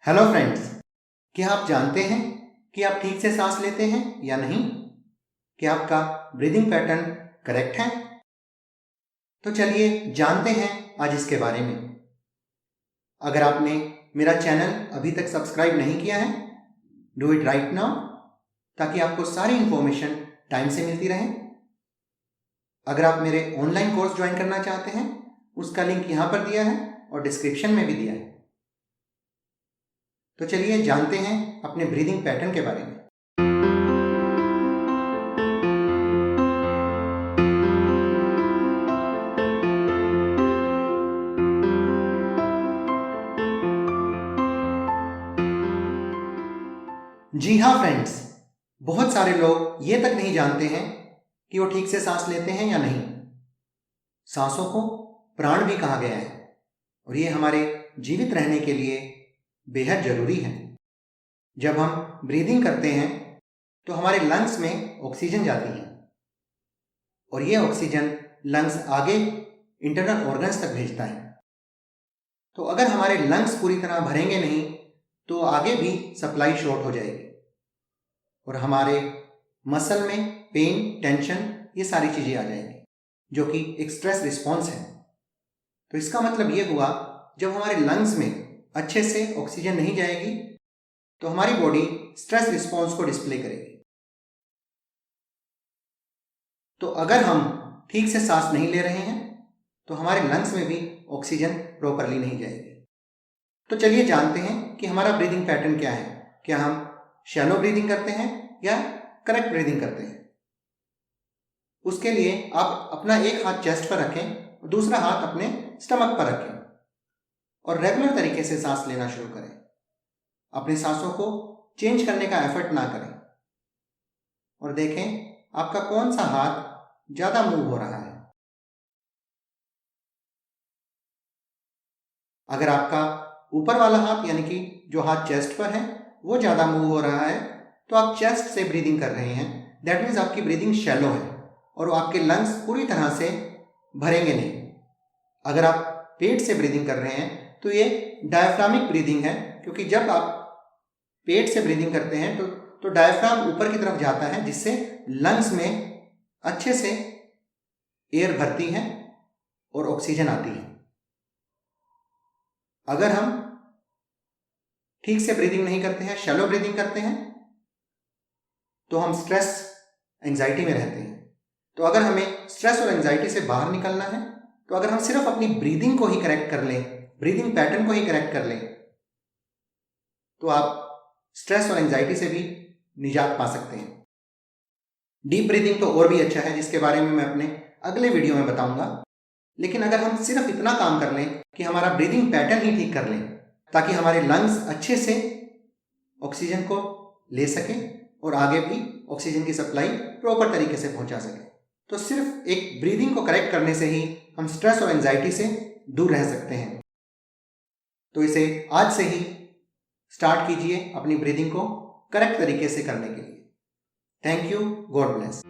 Hello friends, क्या आप जानते हैं कि आप ठीक से सांस लेते हैं या नहीं? क्या आपका ब्रीदिंग पैटर्न करेक्ट है? तो चलिए जानते हैं आज इसके बारे में। अगर आपने मेरा चैनल अभी तक सब्सक्राइब नहीं किया है, डू इट राइट नाउ, ताकि आपको सारी इंफॉर्मेशन टाइम से मिलती रहे। अगर आप मेरे ऑनलाइन कोर्स ज्वाइन करना चाहते हैं, उसका लिंक यहाँ पर दिया है और डिस्क्रिप्शन में भी दिया है। तो चलिए जानते हैं अपने ब्रीदिंग पैटर्न के बारे में। जी हाँ फ्रेंड्स, बहुत सारे लोग ये तक नहीं जानते हैं कि वो ठीक से सांस लेते हैं या नहीं। सांसों को प्राण भी कहा गया है और ये हमारे जीवित रहने के लिए बेहद जरूरी है। जब हम ब्रीदिंग करते हैं तो हमारे लंग्स में ऑक्सीजन जाती है और ये ऑक्सीजन लंग्स आगे इंटरनल ऑर्गन्स तक भेजता है। तो अगर हमारे लंग्स पूरी तरह भरेंगे नहीं तो आगे भी सप्लाई शॉर्ट हो जाएगी और हमारे मसल में पेन, टेंशन, ये सारी चीज़ें आ जाएंगी, जो कि एक स्ट्रेस रिस्पॉन्स है। तो इसका मतलब ये हुआ, जब हमारे लंग्स में अच्छे से ऑक्सीजन नहीं जाएगी तो हमारी बॉडी स्ट्रेस रिस्पॉन्स को डिस्प्ले करेगी। तो अगर हम ठीक से सांस नहीं ले रहे हैं तो हमारे लंग्स में भी ऑक्सीजन प्रॉपरली नहीं जाएगी। तो चलिए जानते हैं कि हमारा ब्रीदिंग पैटर्न क्या है। क्या हम शैलो ब्रीदिंग करते हैं या करेक्ट ब्रीदिंग करते हैं? उसके लिए आप अपना एक हाथ चेस्ट पर रखें और दूसरा हाथ अपने स्टमक पर रखें और रेगुलर तरीके से सांस लेना शुरू करें। अपनी सांसों को चेंज करने का एफर्ट ना करें और देखें आपका कौन सा हाथ ज़्यादा मूव हो रहा है। अगर आपका ऊपर वाला हाथ यानी कि जो हाथ चेस्ट पर है वो ज़्यादा मूव हो रहा है तो आप चेस्ट से ब्रीदिंग कर रहे हैं। दैट मीन्स आपकी ब्रीदिंग शैलो है और आपके लंग्स पूरी तरह से भरेंगे नहीं। अगर आप पेट से ब्रीदिंग कर रहे हैं तो ये डायफ्रामिक ब्रीदिंग है, क्योंकि जब आप पेट से ब्रीदिंग करते हैं तो डायफ्राम ऊपर की तरफ जाता है, जिससे लंग्स में अच्छे से एयर भरती है और ऑक्सीजन आती है। अगर हम ठीक से ब्रीदिंग नहीं करते हैं, शैलो ब्रीदिंग करते हैं, तो हम स्ट्रेस, एंजाइटी में रहते हैं। तो अगर हमें स्ट्रेस और एंजाइटी से बाहर निकलना है तो अगर हम सिर्फ अपनी ब्रीदिंग को ही करेक्ट कर लें, ब्रीदिंग पैटर्न को ही करेक्ट कर लें, तो आप स्ट्रेस और एंजाइटी से भी निजात पा सकते हैं। डीप ब्रीदिंग तो और भी अच्छा है, जिसके बारे में मैं अपने अगले वीडियो में बताऊंगा। लेकिन अगर हम सिर्फ इतना काम कर लें कि हमारा ब्रीदिंग पैटर्न ही ठीक कर लें, ताकि हमारे लंग्स अच्छे से ऑक्सीजन को ले सकें और आगे भी ऑक्सीजन की सप्लाई प्रॉपर तरीके से पहुंचा सकें, तो सिर्फ एक ब्रीदिंग को करेक्ट करने से ही हम स्ट्रेस और एंजाइटी से दूर रह सकते हैं। तो इसे आज से ही स्टार्ट कीजिए अपनी ब्रीदिंग को करेक्ट तरीके से करने के लिए। Thank you, God bless.